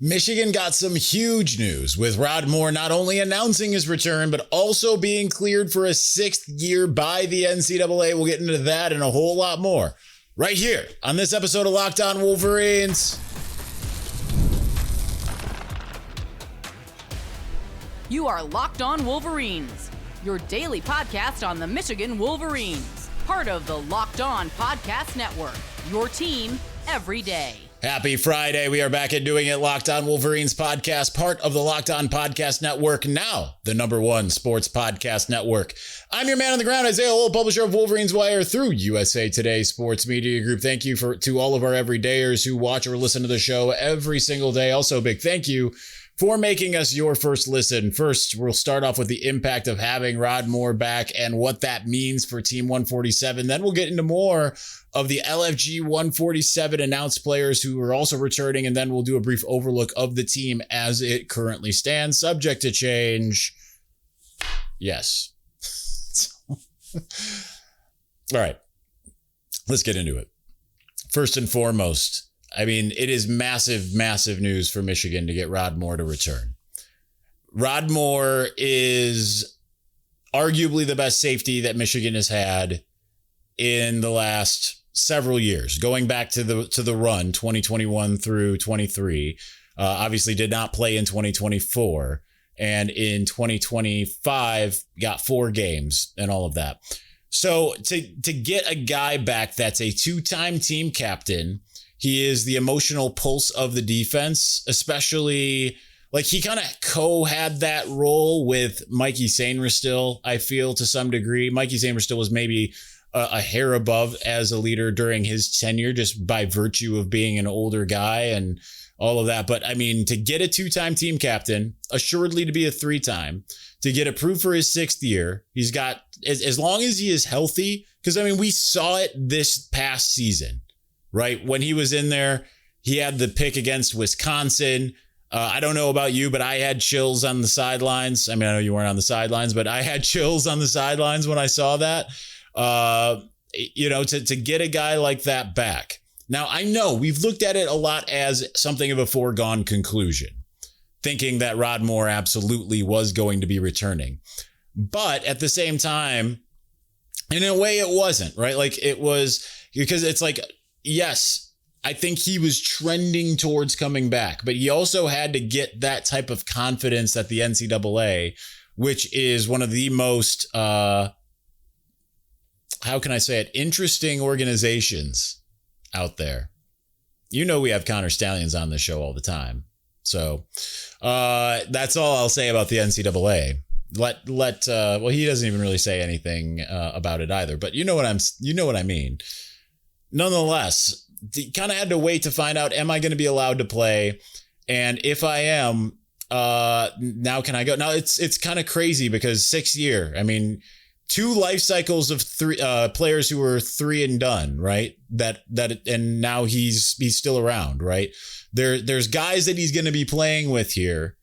Michigan got some huge news with Rod Moore not only announcing his return, but also being cleared for a 6th year by the NCAA. We'll get into that and a whole lot more right here on this episode of Locked On Wolverines. You are Locked On Wolverines, your daily podcast on the Michigan Wolverines, part of the Locked On Podcast Network, your team every day. Happy Friday. We are back at doing it. Locked On Wolverines podcast, part of the Locked On Podcast Network, now the #1 sports podcast network. I'm your man on the ground, Isaiah Lowell, publisher of Wolverines Wire through USA Today Sports Media Group. Thank you to all of our everydayers who watch or listen to the show every single day. Also, big thank you for making us your first listen. First, we'll start off with the impact of having Rod Moore back and what that means for Team 147. Then we'll get into more of the LFG 147 announced players who are also returning, and then we'll do a brief overlook of the team as it currently stands, subject to change. Yes. All right, let's get into it. First and foremost, I mean, it is massive, massive news for Michigan to get Rod Moore to return. Rod Moore is arguably the best safety that Michigan has had in the last several years, going back to the run 2021 through 23. Obviously did not play in 2024, and in 2025 got 4 games and all of that. So to get a guy back that's a 2-time team captain, he is the emotional pulse of the defense, especially like he kind of had that role with Mikey Sainristil, I feel, to some degree. Mikey Sainristil was maybe a hair above as a leader during his tenure, just by virtue of being an older guy and all of that. But I mean, to get a 2-time team captain, assuredly to be a 3-time, to get approved for his 6th year, he's got, as long as he is healthy, because I mean, we saw it this past season. Right? When he was in there, he had the pick against Wisconsin. I don't know about you, but I had chills on the sidelines. I mean, I know you weren't on the sidelines, but I had chills on the sidelines when I saw that. To get a guy like that back. Now, I know we've looked at it a lot as something of a foregone conclusion, thinking that Rod Moore absolutely was going to be returning. But at the same time, in a way, it wasn't, right? Like it was, because it's like, yes, I think he was trending towards coming back, but he also had to get that type of confidence at the NCAA, which is one of the most, how can I say it, interesting organizations out there. You know, we have Connor Stallions on the show all the time. So that's all I'll say about the NCAA. Well, he doesn't even really say anything about it either, but you know what I mean. Nonetheless, you kind of had to wait to find out, am I going to be allowed to play? And if I am, now can I go? Now it's kind of crazy because 6th year, I mean, 2 life cycles of 3 players who were 3 and done, right? And now he's still around, right? There's guys that he's going to be playing with here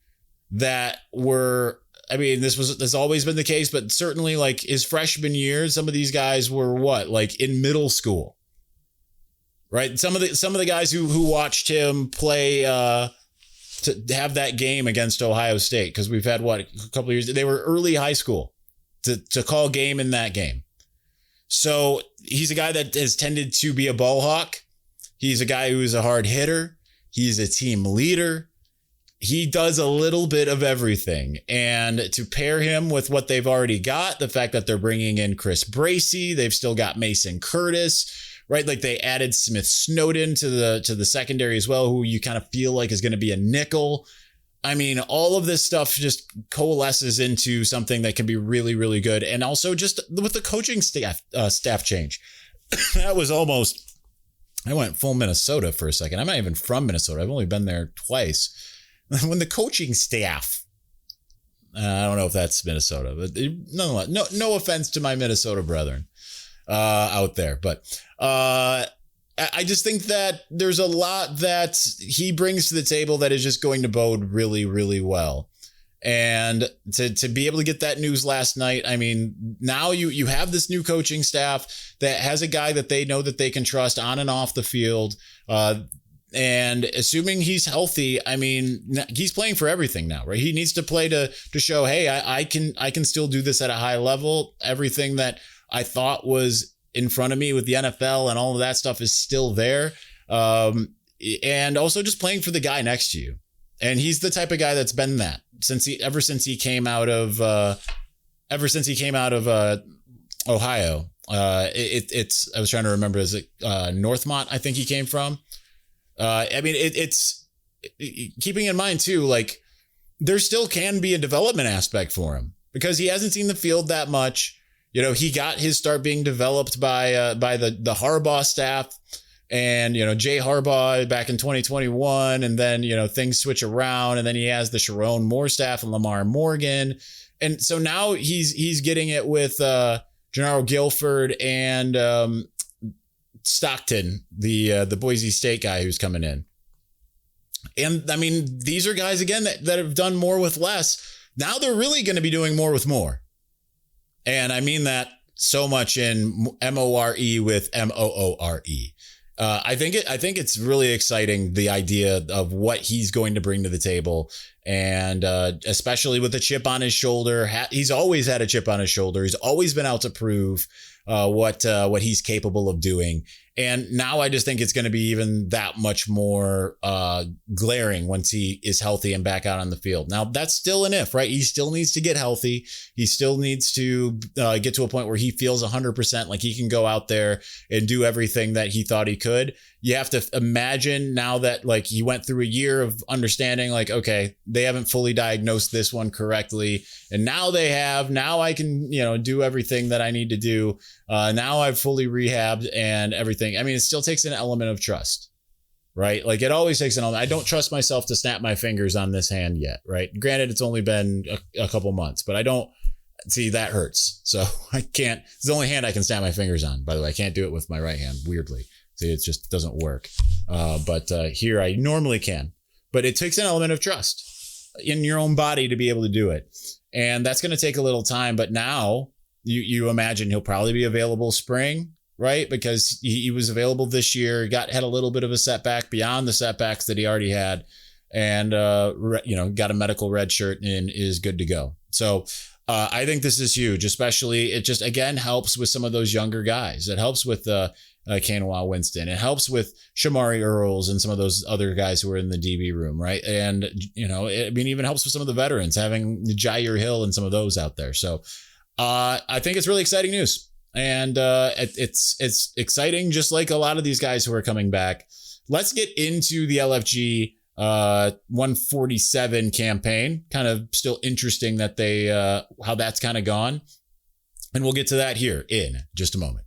that were, I mean, this has always been the case, but certainly like his freshman year, some of these guys were like in middle school. Right. Some of the guys who watched him play to have that game against Ohio State, because we've had a couple of years. They were early high school to call game in that game. So he's a guy that has tended to be a ball hawk. He's a guy who's a hard hitter. He's a team leader. He does a little bit of everything. And to pair him with what they've already got, the fact that they're bringing in Chris Bracey, they've still got Mason Curtis. Right, like they added Smith Snowden to the secondary as well, who you kind of feel like is going to be a nickel. I mean, all of this stuff just coalesces into something that can be really, really good. And also just with the coaching staff change, that was almost, I went full Minnesota for a second. I'm not even from Minnesota. I've only been there twice. When the coaching staff, I don't know if that's Minnesota, but nonetheless, no offense to my Minnesota brethren out there, but I just think that there's a lot that he brings to the table that is just going to bode really, really well. And to be able to get that news last night, I mean, now you have this new coaching staff that has a guy that they know that they can trust on and off the field. And assuming he's healthy, I mean, he's playing for everything now, right? He needs to play to show, hey, I can still do this at a high level. Everything that I thought was in front of me with the NFL and all of that stuff is still there. And also just playing for the guy next to you. And he's the type of guy that's been that ever since he came out of Ohio. I was trying to remember, is it Northmont? I think he came from. I mean, it's keeping in mind too, like there still can be a development aspect for him because he hasn't seen the field that much. You know, he got his start being developed by the Harbaugh staff and, you know, Jay Harbaugh back in 2021. And then, you know, things switch around and then he has the Sharon Moore staff and Lamar Morgan. And so now he's getting it with Gennaro Guilford and Stockton, the Boise State guy who's coming in. And I mean, these are guys, again, that have done more with less. Now they're really going to be doing more with more. And I mean that so much in MORE with MOORE. I think it's really exciting, the idea of what he's going to bring to the table. And especially with a chip on his shoulder. He's always had a chip on his shoulder. He's always been out to prove what he's capable of doing. And now I just think it's going to be even that much more glaring once he is healthy and back out on the field. Now, that's still an if, right? He still needs to get healthy. He still needs to get to a point where he feels 100% like he can go out there and do everything that he thought he could. You have to imagine now that like he went through a year of understanding like, okay, they haven't fully diagnosed this one correctly. And now they have. Now I can, you know, do everything that I need to do. Now I've fully rehabbed and everything. I mean, it still takes an element of trust, right? Like it always takes an element. I don't trust myself to snap my fingers on this hand yet, right? Granted, it's only been a couple months, but I don't see that hurts. So I can't. It's the only hand I can snap my fingers on. By the way, I can't do it with my right hand, weirdly. See, it just doesn't work. But here I normally can. But it takes an element of trust in your own body to be able to do it. And that's going to take a little time. But now you imagine he'll probably be available spring, right? Because he was available this year, had a little bit of a setback beyond the setbacks that he already had. And, got a medical red shirt and is good to go. So I think this is huge, especially it just, again, helps with some of those younger guys. It helps with Kanawha Winston. It helps with Shamari Earls and some of those other guys who are in the DB room, right? And, you know, even helps with some of the veterans, having Jair Hill and some of those out there. So I think it's really exciting news. And it's exciting, just like a lot of these guys who are coming back. Let's get into the LFG 147 campaign. Kind of still interesting that they how that's kind of gone. And we'll get to that here in just a moment.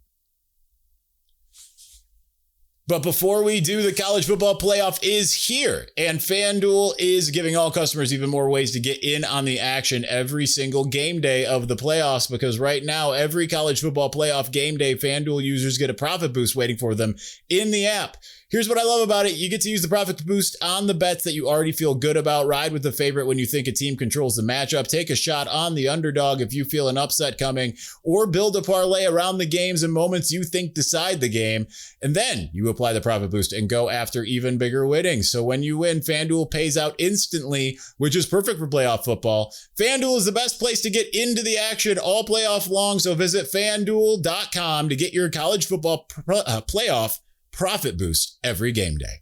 But before we do, the college football playoff is here, and FanDuel is giving all customers even more ways to get in on the action every single game day of the playoffs, because right now, every college football playoff game day, FanDuel users get a profit boost waiting for them in the app. Here's what I love about it. You get to use the profit boost on the bets that you already feel good about. Ride with the favorite when you think a team controls the matchup. Take a shot on the underdog if you feel an upset coming, or build a parlay around the games and moments you think decide the game. And then you apply the profit boost and go after even bigger winnings. So when you win, FanDuel pays out instantly, which is perfect for playoff football. FanDuel is the best place to get into the action all playoff long. So visit FanDuel.com to get your college football playoff profit boost every game day.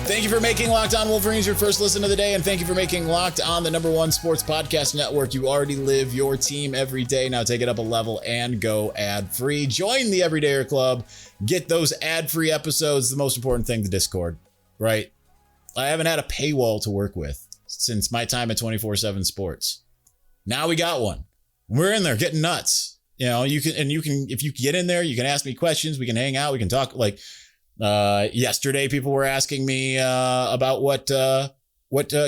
Thank you for making Locked On Wolverines your first listen of the day, and thank you for making Locked On the #1 sports podcast network. You already live your team every day. Now take it up a level and go ad-free. Join the Everydayer Club. Get those ad-free episodes. The most important thing, the Discord, right? I haven't had a paywall to work with since my time at 24/7 Sports. Now we got one. We're in there getting nuts. You know, you can, if you get in there, you can ask me questions. We can hang out. We can talk. Like yesterday, people were asking me about what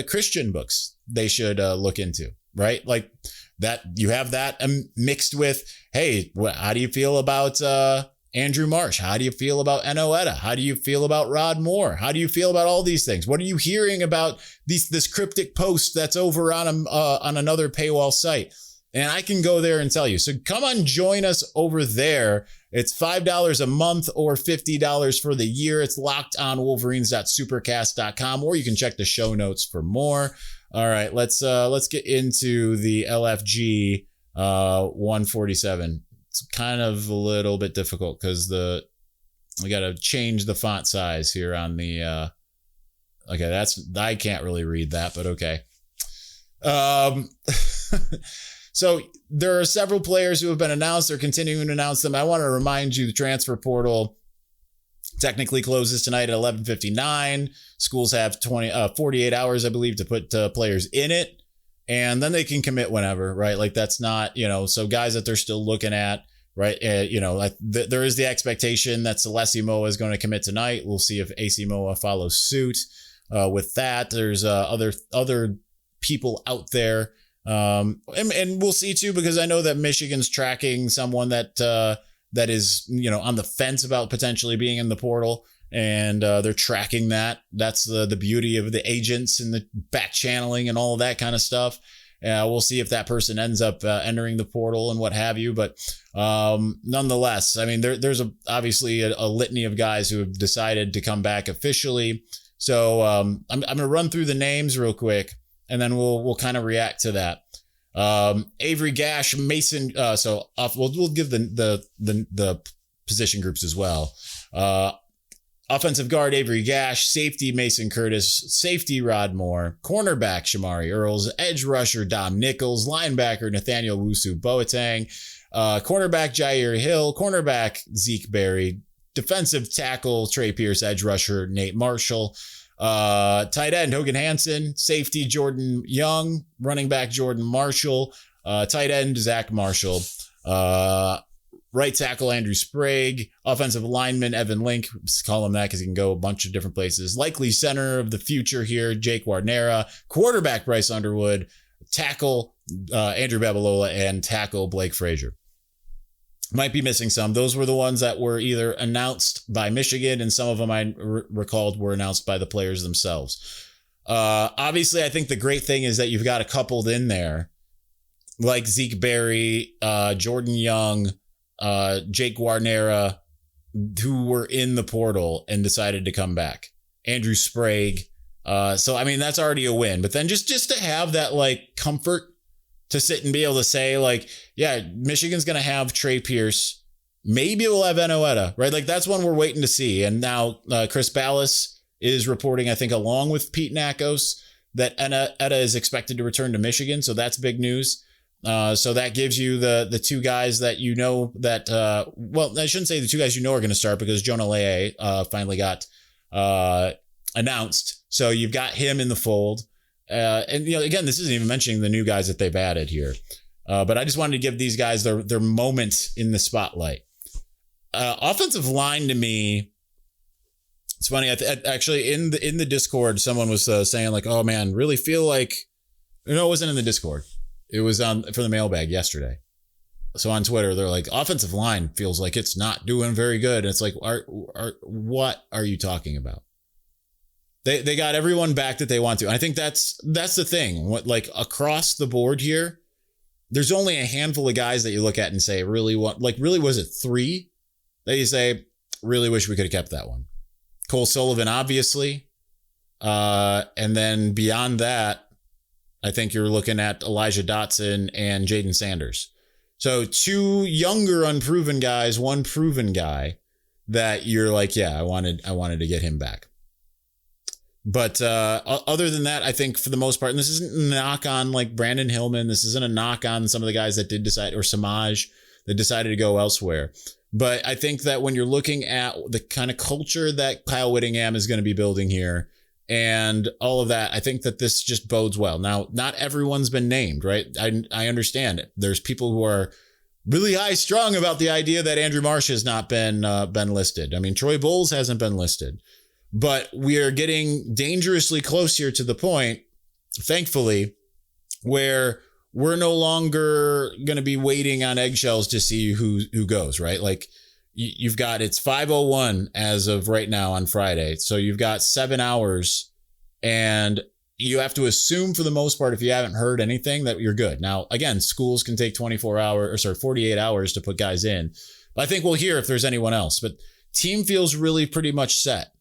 Christian books they should look into, right? Like that, you have that mixed with, hey, how do you feel about Andrew Marsh? How do you feel about Enoetta? How do you feel about Rod Moore? How do you feel about all these things? What are you hearing about this cryptic post that's over on another paywall site? And I can go there and tell you. So come on, join us over there It's $5 a month or $50 for the year. It's lockedonwolverines.supercast.com, or you can check the show notes for more. All right, let's get into the LFG 147. It's kind of a little bit difficult because we got to change the font size here on the okay, I can't really read that, but okay. So there are several players who have been announced. They're continuing to announce them. I want to remind you the transfer portal technically closes tonight at 11:59. Schools have 48 hours, I believe, to put players in it, and then they can commit whenever, right? Like that's not, so guys that they're still looking at, right? There is the expectation that Celeste Moa is going to commit tonight. We'll see if AC Moa follows suit with that. There's other people out there. And we'll see too, because I know that Michigan's tracking someone that is, on the fence about potentially being in the portal, and they're tracking that. That's the beauty of the agents and the back channeling and all of that kind of stuff. We'll see if that person ends up entering the portal and what have you. But nonetheless, I mean, there's obviously a litany of guys who have decided to come back officially. So I'm going to run through the names real quick, and then we'll kind of react to that. Avery Gash, Mason. We'll give the position groups as well. Offensive guard Avery Gash, safety Mason Curtis, safety Rod Moore, cornerback Shamari Earls, edge rusher Dom Nichols, linebacker Nathaniel Wusu Boateng, cornerback Jair Hill, cornerback Zeke Berry, defensive tackle Trey Pierce, edge rusher Nate Marshall. Tight end Hogan Hansen, safety Jordan Young, running back Jordan Marshall, tight end Zach Marshall, right tackle Andrew Sprague, offensive lineman Evan Link, just call him that because he can go a bunch of different places, likely center of the future here Jake Wardnera, quarterback Bryce Underwood, tackle Andrew Babalola, and tackle Blake Frazier. Might be missing some. Those were the ones that were either announced by Michigan, and some of them I recalled were announced by the players themselves. Obviously, I think the great thing is that you've got a couple in there like Zeke Berry, Jordan Young, Jake Wardnera, who were in the portal and decided to come back. Andrew Sprague. So, I mean, that's already a win. But then just to have that comfort to sit and be able to say yeah, Michigan's going to have Trey Pierce. Maybe we'll have Enoetta, right? That's one we're waiting to see. And now Chris Ballas is reporting, I think, along with Pete Nakos, that Enoetta is expected to return to Michigan. So that's big news. So that gives you the two guys that that, I shouldn't say the two guys are going to start, because Jonah Lea finally got announced. So you've got him in the fold. And again, this isn't even mentioning the new guys that they've added here. But I just wanted to give these guys their moment in the spotlight. Offensive line, to me, it's funny. Actually, in the Discord, someone was saying oh man, really feel like, it wasn't in the Discord. It was for the mailbag yesterday. So on Twitter, they're like, offensive line feels like it's not doing very good. And it's what are you talking about? They got everyone back that they want to. And I think that's the thing. Across the board here, there's only a handful of guys that you look at and say, really was it 3 that you say, really wish we could have kept that one? Cole Sullivan, obviously. And then beyond that, I think you're looking at Elijah Dotson and Jaden Sanders. So 2 younger, unproven guys, 1 proven guy that you're yeah, I wanted to get him back. But other than that, I think for the most part, and this isn't a knock on Brandon Hillman, this isn't a knock on some of the guys that did decide, or Samaj that decided to go elsewhere. But I think that when you're looking at the kind of culture that Kyle Whittingham is going to be building here and all of that, I think that this just bodes well. Now, not everyone's been named, right? I understand it. There's people who are really high strung about the idea that Andrew Marsh has not been listed. I mean, Troy Bowles hasn't been listed. But we are getting dangerously close here to the point, thankfully, where we're no longer going to be waiting on eggshells to see who goes, right? You've got, it's 5:01 as of right now on Friday. So you've got 7 hours, and you have to assume for the most part, if you haven't heard anything, that you're good. Now, again, schools can take 48 hours to put guys in. I think we'll hear if there's anyone else, but team feels really pretty much set.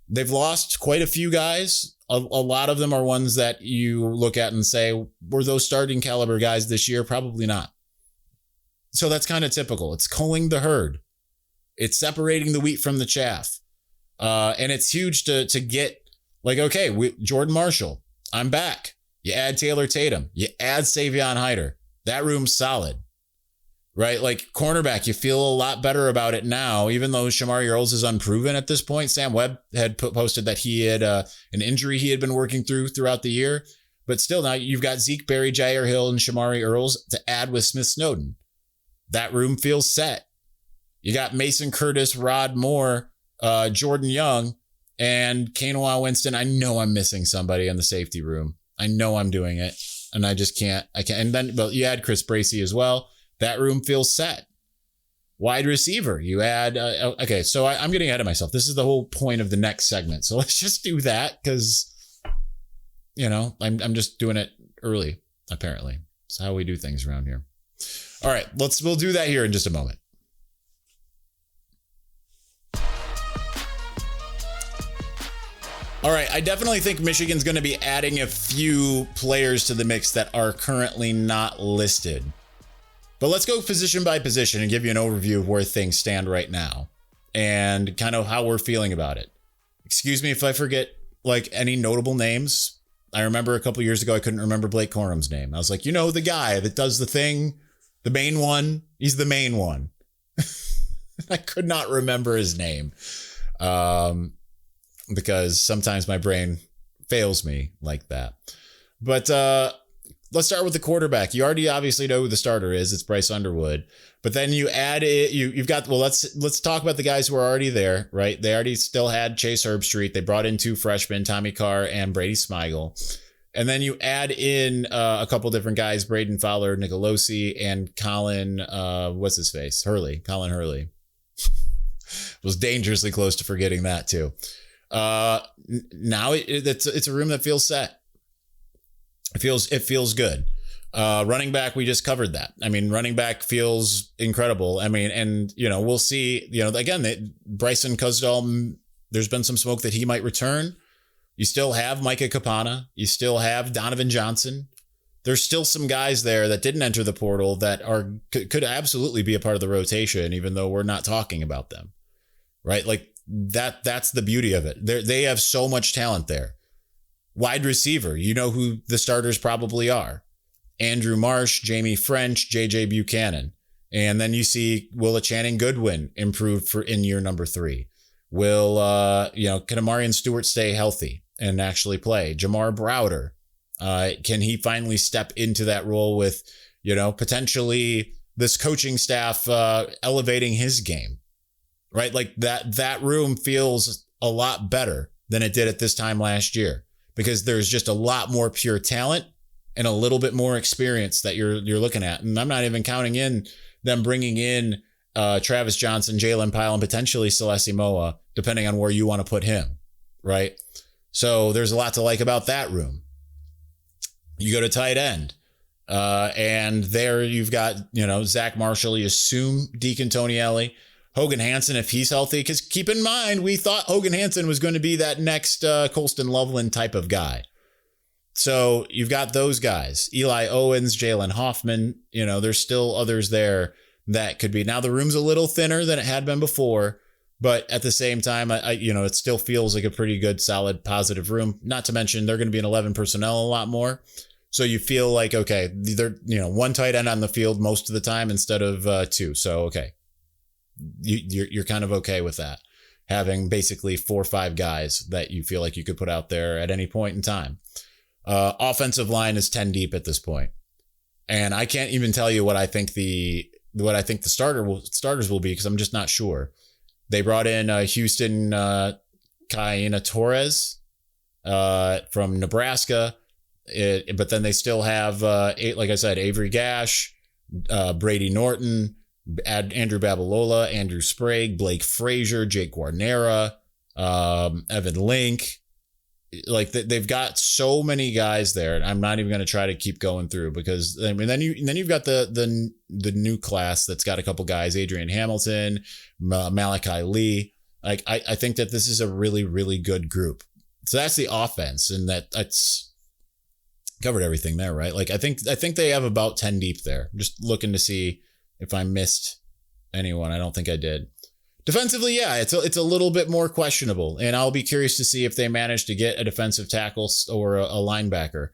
They've lost quite a few guys. A lot of them are ones that you look at and say, were those starting caliber guys this year? Probably not. So that's kind of typical. It's culling the herd. It's separating the wheat from the chaff. And it's huge to get like, okay, Jordan Marshall, I'm back. You add Taylor Tatum. You add Savion Hyder. That room's solid, right? Like cornerback, you feel a lot better about it now, even though Shamari Earls is unproven at this point. Sam Webb had posted that he had an injury he had been working throughout the year. But still, now you've got Zeke Berry, Jair Hill, and Shamari Earls to add with Smith Snowden. That room feels set. You got Mason Curtis, Rod Moore, Jordan Young, and Kanoa Winston. I know I'm missing somebody in the safety room. I know I'm doing it, and I just can't. And then, but you add Chris Bracey as well. That room feels set. Wide receiver, you add. Okay, so I'm getting ahead of myself. This is the whole point of the next segment. So let's just do that because, I'm just doing it early. Apparently, it's how we do things around here. All right, we'll do that here in just a moment. All right, I definitely think Michigan's going to be adding a few players to the mix that are currently not listed. But let's go position by position and give you an overview of where things stand right now and kind of how we're feeling about it. Excuse me if I forget like any notable names. I remember a couple years ago, I couldn't remember Blake Corum's name. I was like, the guy that does the thing, the main one, he's the main one. I could not remember his name. Because sometimes my brain fails me like that. But let's start with the quarterback. You already obviously know who the starter is. It's Bryce Underwood. But then you add it. You've got, let's talk about the guys who are already there, right? They already still had Chase Herbstreit. They brought in 2 freshmen, Tommy Carr and Brady Smigel. And then you add in a couple different guys, Braden Fowler, Nicolosi, and Colin, Colin Hurley. Was dangerously close to forgetting that too. Now it's a room that feels set. It feels good. Running back, we just covered that. I mean, running back feels incredible. I mean, and we'll see, again, Bryson Cusdall, there's been some smoke that he might return. You still have Micah Capana. You still have Donovan Johnson. There's still some guys there that didn't enter the portal that could absolutely be a part of the rotation, even though we're not talking about them, right? Like, that's the beauty of it. They have so much talent there. Wide receiver, you know who the starters probably are. Andrew Marsh, Jamie French, JJ Buchanan. And then you see, will a Channing Goodwin improve in year number 3? Will, can Amarian Stewart stay healthy and actually play? Jamar Browder, can he finally step into that role with, potentially this coaching staff elevating his game? Right? Like that room feels a lot better than it did at this time last year because there's just a lot more pure talent and a little bit more experience that you're looking at. And I'm not even counting in them bringing in Travis Johnson, Jalen Pyle, and potentially Celeste Moa, depending on where you want to put him. Right? So there's a lot to like about that room. You go to tight end. And there you've got, Zach Marshall, you assume Deacon Tonielli. Hogan Hansen, if he's healthy, because keep in mind, we thought Hogan Hansen was going to be that next Colston Loveland type of guy. So you've got those guys, Eli Owens, Jalen Hoffman, there's still others there that could be. Now the room's a little thinner than it had been before, but at the same time, it still feels like a pretty good, solid, positive room. Not to mention they're going to be in 11 personnel a lot more. So you feel like, okay, they're, one tight end on the field most of the time instead of 2. So, okay. You're kind of okay with that, having basically 4 or 5 guys that you feel like you could put out there at any point in time. Offensive line is 10 deep at this point, and I can't even tell you what I think the starters will be because I'm just not sure. They brought in Houston Kaina Torres from Nebraska, but then they still have like I said, Avery Gash, Brady Norton. Andrew Babalola, Andrew Sprague, Blake Frazier, Jake Guarnera, Evan Link. like they've got so many guys there, and I'm not even going to try to keep going through because I mean then you've got the new class that's got a couple guys, Adrian Hamilton, Malachi Lee. Like I think that this is a really, really good group. So that's the offense, and that's covered everything there, right? Like I think they have about 10 deep there. I'm just looking to see if I missed anyone. I don't think I did. Defensively, yeah, it's a little bit more questionable, and I'll be curious to see if they manage to get a defensive tackle or a linebacker.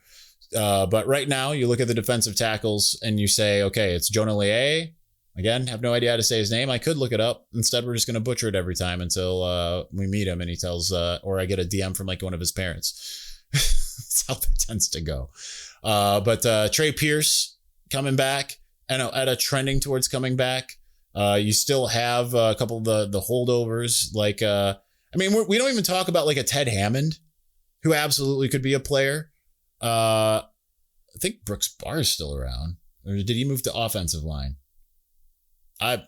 But right now, you look at the defensive tackles and you say, okay, it's Jonah Leahy. Again, have no idea how to say his name. I could look it up. Instead, we're just going to butcher it every time until we meet him and he tells, or I get a DM from like one of his parents. That's how that tends to go. But Trey Pierce coming back, and Etta trending towards coming back. You still have a couple of the holdovers. Like, I mean, we don't even talk about like a Ted Hammond, who absolutely could be a player. I think Brooks Barr is still around, or did he move to offensive line? I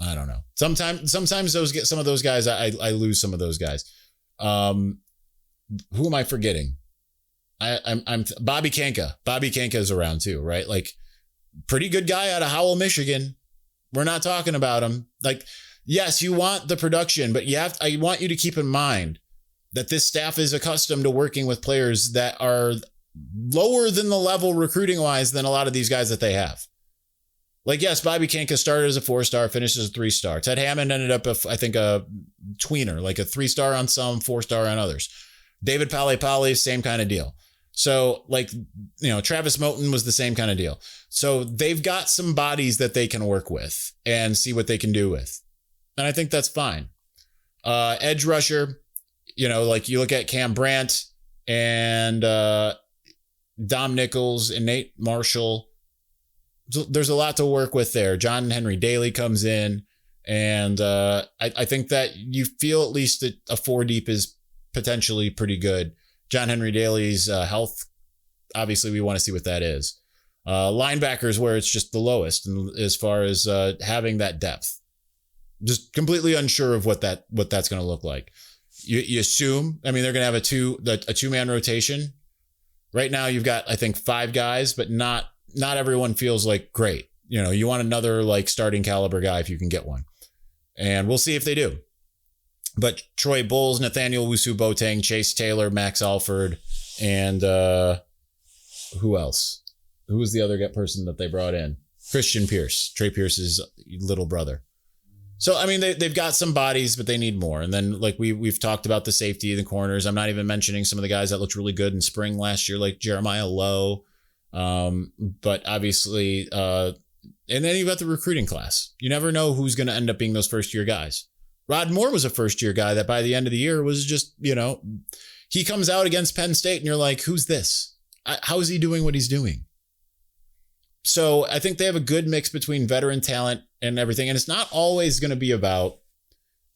don't know. Sometimes some of those guys, I lose some of those guys. Who am I forgetting? I'm Bobby Kanka. Bobby Kanka is around too, right? Like, pretty good guy out of Howell, Michigan. We're not talking about him. Like, yes, you want the production, but I want you to keep in mind that this staff is accustomed to working with players that are lower than the level recruiting wise than a lot of these guys that they have. Like, yes, Bobby Kanka started as a 4-star, finished as a 3-star. Ted Hammond ended up, I think, a tweener, like a 3-star on some, 4-star on others. David Pale, same kind of deal. So, like, Travis Moten was the same kind of deal. So they've got some bodies that they can work with and see what they can do with. And I think that's fine. Edge rusher, like you look at Cam Brandt and Dom Nichols and Nate Marshall. There's a lot to work with there. John Henry Daly comes in, and I think that you feel at least that a 4 deep is potentially pretty good. John Henry Daly's health, obviously we want to see what that is. Linebackers, where it's just the lowest, and as far as having that depth, just completely unsure of what that's going to look like. You assume, I mean, they're going to have a 2-man rotation. Right now, you've got, I think, 5 guys, but not everyone feels like great. You want another like starting caliber guy if you can get one, and we'll see if they do. But Troy Bowles, Nathaniel Wusu-Boateng, Chase Taylor, Max Alford, and who else? Who was the other person that they brought in? Christian Pierce, Trey Pierce's little brother. So, I mean, they've got some bodies, but they need more. And then, like, we've talked about the safety, the corners. I'm not even mentioning some of the guys that looked really good in spring last year, like Jeremiah Lowe. But obviously, and then you've got the recruiting class. You never know who's going to end up being those first-year guys. Rod Moore was a first-year guy that by the end of the year was just, he comes out against Penn State and you're like, who's this? How is he doing what he's doing? So I think they have a good mix between veteran talent and everything. And it's not always going to be about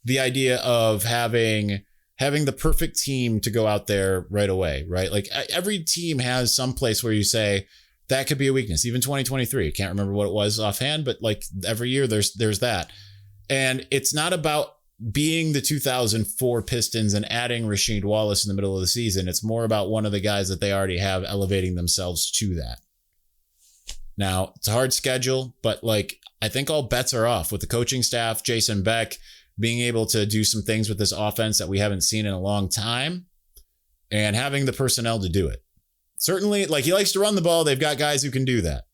the idea of having the perfect team to go out there right away, right? Like every team has some place where you say that could be a weakness. Even 2023, I can't remember what it was offhand, but like every year there's that. And it's not about being the 2004 Pistons and adding Rasheed Wallace in the middle of the season. It's more about one of the guys that they already have elevating themselves to that. Now, it's a hard schedule, but like I think all bets are off with the coaching staff, Jason Beck being able to do some things with this offense that we haven't seen in a long time and having the personnel to do it. Certainly, like he likes to run the ball. They've got guys who can do that.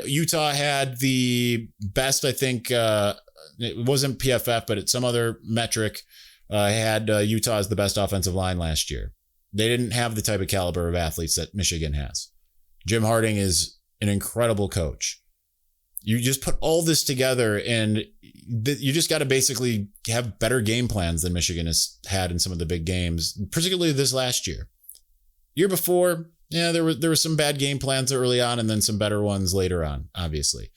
Utah had the best, I think, it wasn't PFF, but it's some other metric, had Utah as the best offensive line last year. They didn't have the type of caliber of athletes that Michigan has. Jim Harding is an incredible coach. You just put all this together and you just got to basically have better game plans than Michigan has had in some of the big games, particularly this last year. Year before, yeah, there were some bad game plans early on and then some better ones later on, obviously.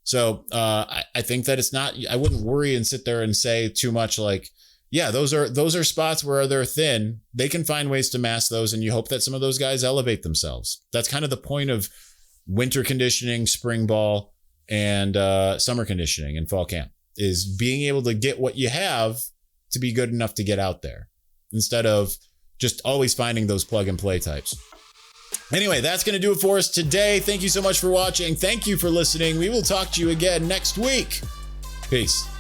So I think that it's not, I wouldn't worry and sit there and say too much like, yeah, those are spots where they're thin. They can find ways to mask those, and you hope that some of those guys elevate themselves. That's kind of the point of winter conditioning, spring ball, and summer conditioning and fall camp, is being able to get what you have to be good enough to get out there instead of just always finding those plug and play types. Anyway, that's going to do it for us today. Thank you so much for watching. Thank you for listening. We will talk to you again next week. Peace.